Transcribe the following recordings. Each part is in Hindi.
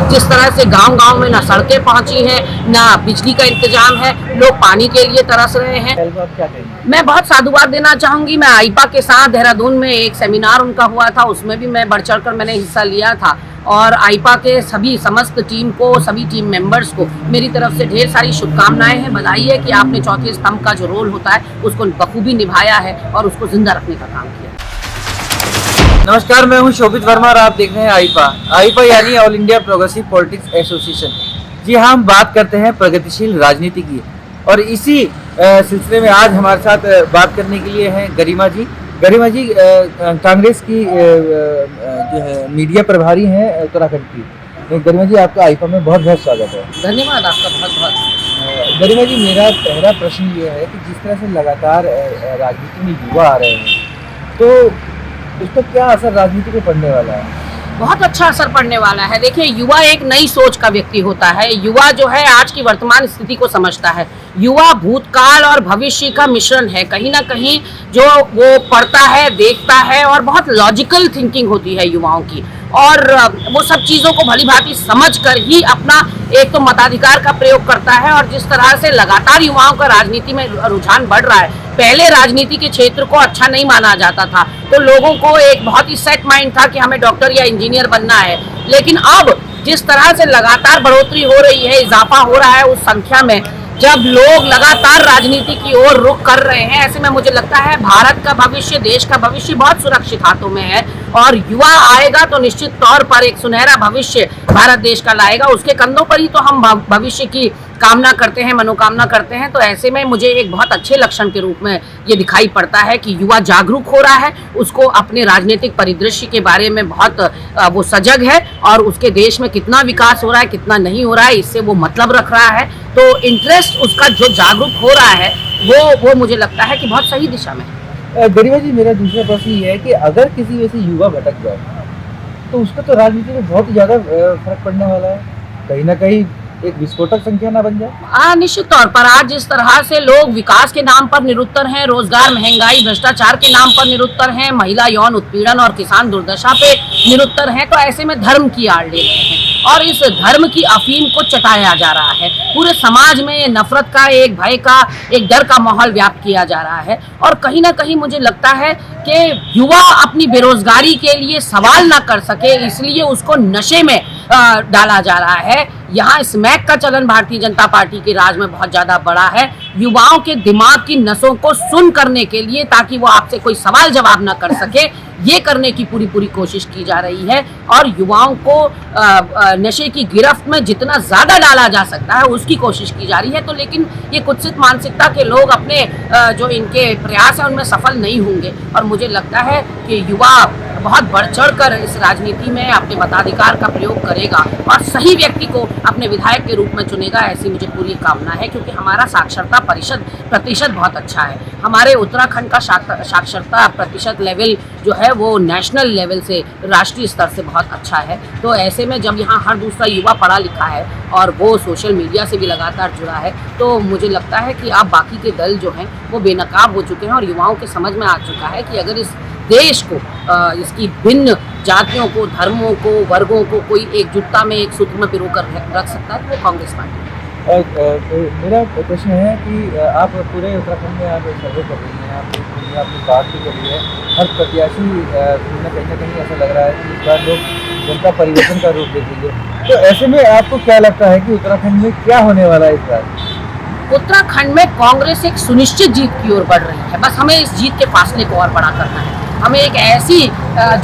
जिस तरह से गांव-गांव में ना सड़कें पहुंची हैं, ना बिजली का इंतजाम है, लोग पानी के लिए तरस रहे हैं। मैं बहुत साधुवाद देना चाहूंगी। मैं आईपा के साथ देहरादून में एक सेमिनार उनका हुआ था, उसमें भी मैं बढ़ चढ़ कर मैंने हिस्सा लिया था और आईपा के सभी समस्त टीम को, सभी टीम मेंबर्स को मेरी तरफ से ढेर सारी शुभकामनाएं हैं। बधाई है कि आपने चौथे स्तंभ का जो रोल होता है उसको बखूबी निभाया है और उसको जिंदा रखने का काम किया। नमस्कार, मैं हूं शोभित वर्मा और आप देख रहे हैं आईपा यानी all India progressive politics association. जी हाँ, हम बात करते हैं प्रगतिशील राजनीति की और इसी सिलसिले में आज हमारे साथ बात करने के लिए हैं गरिमा जी। कांग्रेस की जो है मीडिया प्रभारी हैं उत्तराखंड की। गरिमा जी, आपका आईपा में बहुत बहुत स्वागत है। धन्यवाद आपका बहुत बहुत। गरिमा जी, मेरा पहला प्रश्न ये है कि जिस तरह से लगातार राजनीति में युवा आ रहे हैं तो उसका क्या असर राजनीति पे पड़ने वाला है? बहुत अच्छा असर पड़ने वाला है। देखिए, युवा एक नई सोच का व्यक्ति होता है। युवा जो है आज की वर्तमान स्थिति को समझता है। युवा भूतकाल और भविष्य का मिश्रण है। कहीं ना कहीं जो वो पढ़ता है, देखता है और बहुत लॉजिकल थिंकिंग होती है युवाओं की और वो सब चीज़ों को भली भांति समझ कर ही अपना एक तो मताधिकार का प्रयोग करता है। और जिस तरह से लगातार युवाओं का राजनीति में रुझान बढ़ रहा है, पहले राजनीति के क्षेत्र को अच्छा नहीं माना जाता था, तो लोगों को एक बहुत ही सेट माइंड था कि हमें डॉक्टर या इंजीनियर बनना है। लेकिन अब जिस तरह से लगातार बढ़ोतरी हो रही है, इजाफा हो रहा है उस संख्या में, जब लोग लगातार राजनीति की ओर रुख कर रहे हैं, ऐसे में मुझे लगता है भारत का भविष्य, देश का भविष्य बहुत सुरक्षित हाथों में है और युवा आएगा तो निश्चित तौर पर एक सुनहरा भविष्य भारत देश का लाएगा। उसके कंधों पर ही तो हम भविष्य की कामना करते हैं, मनोकामना करते हैं। तो ऐसे में मुझे एक बहुत अच्छे लक्षण के रूप में ये दिखाई पड़ता है कि युवा जागरूक हो रहा है, उसको अपने राजनीतिक परिदृश्य के बारे में बहुत वो सजग है और उसके देश में कितना विकास हो रहा है, कितना नहीं हो रहा है, इससे वो मतलब रख रहा है। तो इंटरेस्ट उसका जो जागरूक हो रहा है वो मुझे लगता है कि बहुत सही दिशा में है। गरिमा जी, मेरा दूसरा प्रश्न ये है कि अगर किसी वजह से युवा भटक जाए तो उसका तो राजनीति में बहुत ही ज्यादा फर्क पड़ने वाला है। कहीं ना कहीं एक विस्फोटक संख्या ना बन जाए। निश्चित तौर पर आज जिस तरह से लोग विकास के नाम पर निरुत्तर हैं, रोजगार, महंगाई, भ्रष्टाचार के नाम पर निरुत्तर हैं, महिला यौन उत्पीड़न और किसान दुर्दशा पे निरुत्तर हैं, तो ऐसे में धर्म की आड़ ले रहे हैं और इस धर्म की अफीम को चटाया जा रहा है। पूरे समाज में नफरत का, एक भय का, एक डर का माहौल व्याप्त किया जा रहा है और कहीं ना कहीं मुझे लगता है कि युवा अपनी बेरोजगारी के लिए सवाल ना कर सके, इसलिए उसको नशे में डाला जा रहा है। यहाँ स्मैक का चलन भारतीय जनता पार्टी के राज में बहुत ज्यादा बड़ा है। युवाओं के दिमाग की नसों को सुन करने के लिए, ताकि वो आपसे कोई सवाल जवाब ना कर सके, ये करने की पूरी कोशिश की जा रही है और युवाओं को नशे की गिरफ्त में जितना ज्यादा डाला जा सकता है उसकी कोशिश की जा रही है। तो लेकिन ये कुत्सित मानसिकता के लोग अपने जो इनके प्रयास है उनमें सफल नहीं होंगे और मुझे लगता है कि युवा बहुत बढ़ चढ़ कर इस राजनीति में अपने मताधिकार का प्रयोग करेगा और सही व्यक्ति को अपने विधायक के रूप में चुनेगा, ऐसी मुझे पूरी कामना है। क्योंकि हमारा साक्षरता प्रतिशत बहुत अच्छा है। हमारे उत्तराखंड का साक्षरता प्रतिशत लेवल जो है वो नेशनल लेवल से, राष्ट्रीय स्तर से बहुत अच्छा है। तो ऐसे में जब यहाँ हर दूसरा युवा पढ़ा लिखा है और वो सोशल मीडिया से भी लगातार जुड़ा है, तो मुझे लगता है कि अब बाकी के दल जो हैं वो बेनकाब हो चुके हैं और युवाओं के समझ में आ चुका है कि अगर इस देश को, इसकी भिन्न जातियों को, धर्मों को, वर्गों को कोई एकजुटता में, एक सूत्र में पिरो कर रख सकता है तो वो कांग्रेस पार्टी है। मेरा प्रश्न है कि आप पूरे उत्तराखंड में आप सर्वे कर रही हैं, आपने बात भी करी है, हर प्रत्याशी कहीं ना कहीं ऐसा लग रहा है कि इस बार लोग जनता परिवर्तन का रूप देखेंगे। तो ऐसे में आपको क्या लगता है कि उत्तराखंड में क्या होने वाला है इस बार? उत्तराखंड में कांग्रेस एक सुनिश्चित जीत की ओर बढ़ रही है। बस हमें इस जीत के फासले को और बड़ा करना है। हमें एक ऐसी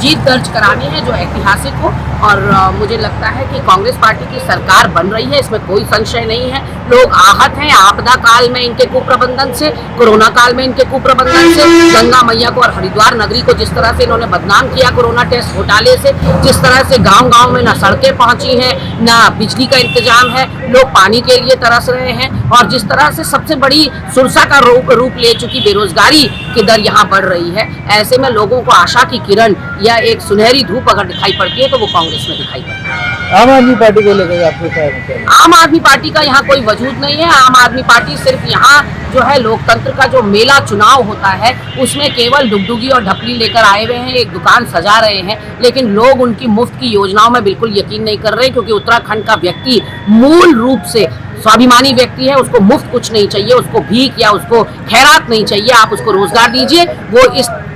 जीत दर्ज करानी है जो ऐतिहासिक हो और मुझे लगता है कि कांग्रेस पार्टी की सरकार बन रही है, इसमें कोई संशय नहीं है। लोग आहत हैं आपदा काल में इनके कुप्रबंधन से, कोरोना काल में इनके कुप्रबंधन से, गंगा मैया को और हरिद्वार नगरी को जिस तरह से इन्होंने बदनाम किया कोरोना टेस्ट घोटाले से, जिस तरह से गांव-गांव में ना सड़कें पहुंची हैं, ना बिजली का इंतजाम है, लोग पानी के लिए तरस रहे हैं और जिस तरह से सबसे बड़ी सुरसा का रूप ले चुकी बेरोजगारी की दर यहाँ बढ़ रही है। ऐसे में लोगों को आशा की किरण या एक सुनहरी धूप अगर दिखाई पड़ती है तो वो कांग्रेस में दिखाई पड़ती है। आम आदमी पार्टी को लेकर आपको क्या मतलब है? आम आदमी पार्टी का यहाँ कोई वजूद नहीं है। आम आदमी पार्टी सिर्फ यहाँ जो है लोकतंत्र का जो मेला चुनाव होता है उसमें केवल डुगडुगी और ढपली लेकर आए हुए हैं, एक दुकान सजा रहे हैं, लेकिन लोग उनकी मुफ्त की योजनाओं में बिल्कुल यकीन नहीं कर रहे, क्योंकि उत्तराखंड का व्यक्ति मूल रूप से स्वाभिमानी व्यक्ति है। उसको मुफ्त कुछ नहीं चाहिए, उसको भीख या उसको खैरात नहीं चाहिए। आप उसको रोजगार दीजिए, वो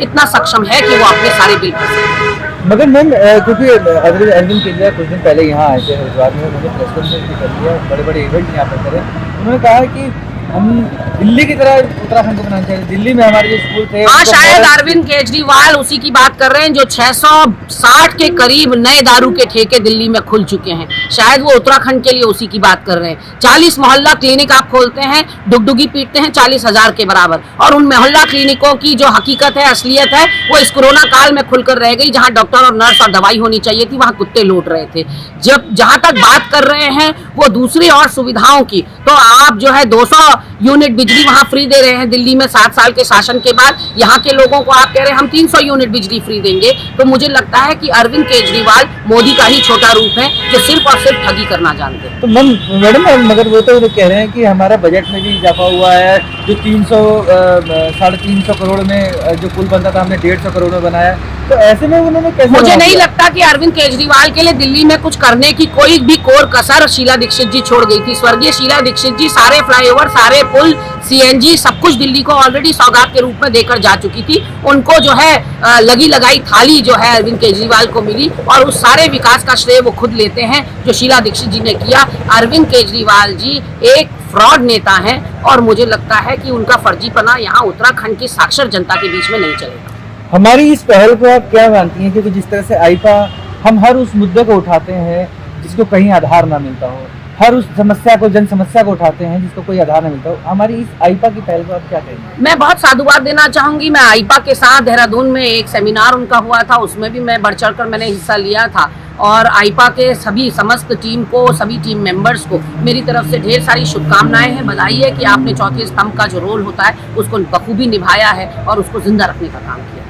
इतना सक्षम है कि वो अपने सारे बिल भर सकते हैं। मगर मैम क्योंकि अरविंद केजरीवाल कुछ दिन पहले यहाँ आए थे हरिद्वार में, उन्होंने प्रेस कॉन्फ्रेंस भी कर लिया, बड़े बड़े इवेंट यहाँ पर करे। उन्होंने कहा कि हम दिल्ली की तरह उत्तराखंड को बनाना चाहिए। दिल्ली में हमारे जो स्कूल थे, हाँ, शायद अरविंद केजरीवाल उसी की बात कर रहे हैं जो 660 के करीब नए दारू के ठेके दिल्ली में खुल चुके हैं। शायद वो उत्तराखंड के लिए उसी की बात कर रहे हैं। 40 मोहल्ला क्लिनिक आप खोलते हैं, डुगडुगी पीटते हैं 40,000 के बराबर, और उन मोहल्ला क्लिनिकों की जो हकीकत है, असलियत है, वो इस कोरोना काल में खुलकर रह गई। जहाँ डॉक्टर और नर्स और दवाई होनी चाहिए थी, वहाँ कुत्ते लौट रहे थे। जहाँ तक बात कर रहे हैं वो दूसरी और सुविधाओं की, तो आप जो है 200 यूनिट बिजली वहाँ फ्री दे रहे हैं दिल्ली में 7 साल के शासन के बाद। यहाँ के लोगों को आप कह रहे हैं हम 300 यूनिट बिजली फ्री देंगे। तो मुझे लगता है कि अरविंद केजरीवाल मोदी का ही छोटा रूप है जो सिर्फ और सिर्फ ठगी करना जानते हैं। तो मैडम मगर वो तो कह रहे हैं कि हमारा बजट में भी इजाफा हुआ है, जो 300-350 करोड़ में जो पुल बनता था हमने 150 करोड़ में बनाया। तो ऐसे में उन्होंने कैसे, मुझे नहीं लगता कि अरविंद केजरीवाल के लिए दिल्ली में कुछ करने की कोई भी कोर कसर शीला दीक्षित जी छोड़ गई थी। स्वर्गीय शीला दीक्षित जी सारे फ्लाईओवर, सारे पुल, सीएनजी सब कुछ दिल्ली को ऑलरेडी सौगात के रूप में देकर जा चुकी थी। उनको जो है लगी लगाई थाली जो है अरविंद केजरीवाल को मिली, और उस सारे विकास का श्रेय वो खुद लेते हैं जो शीला दीक्षित जी ने किया। अरविंद केजरीवाल जी एक फ्रॉड नेता हैं, और मुझे लगता है कि उनका फर्जीपना यहाँ उत्तराखंड की साक्षर जनता के बीच में नहीं चलेगा। हमारी इस पहल को आप क्या मानती हैं? क्योंकि जिस तरह से आईपा हम हर उस मुद्दे को उठाते हैं जिसको कहीं आधार ना मिलता हो, हर उस समस्या को, जन समस्या को उठाते हैं जिसको कोई आधार नहीं मिलता हो, हमारी इस आईपा की पहल को आप क्या कहेंगे? मैं बहुत साधुवाद देना चाहूंगी। मैं आईपा के साथ देहरादून में एक सेमिनार उनका हुआ था, उसमें भी मैं बढ़ चढ़ कर मैंने हिस्सा लिया था, और आईपा के सभी समस्त टीम को, सभी टीम मेंबर्स को मेरी तरफ से ढेर सारी शुभकामनाएं हैं, बधाई है कि आपने चौथे स्तंभ का जो रोल होता है उसको बखूबी निभाया है और उसको जिंदा रखने का काम किया।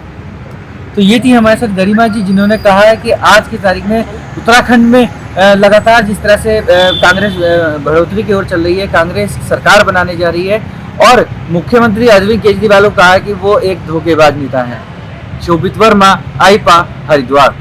तो ये थी हमारे साथ गरिमा जी, जिन्होंने कहा है कि आज की तारीख में उत्तराखंड में लगातार जिस तरह से कांग्रेस बढ़ोतरी की ओर चल रही है, कांग्रेस सरकार बनाने जा रही है, और मुख्यमंत्री अरविंद केजरीवाल को कहा है कि वो एक धोखेबाज नेता है। शोभित वर्मा, आईपा, हरिद्वार।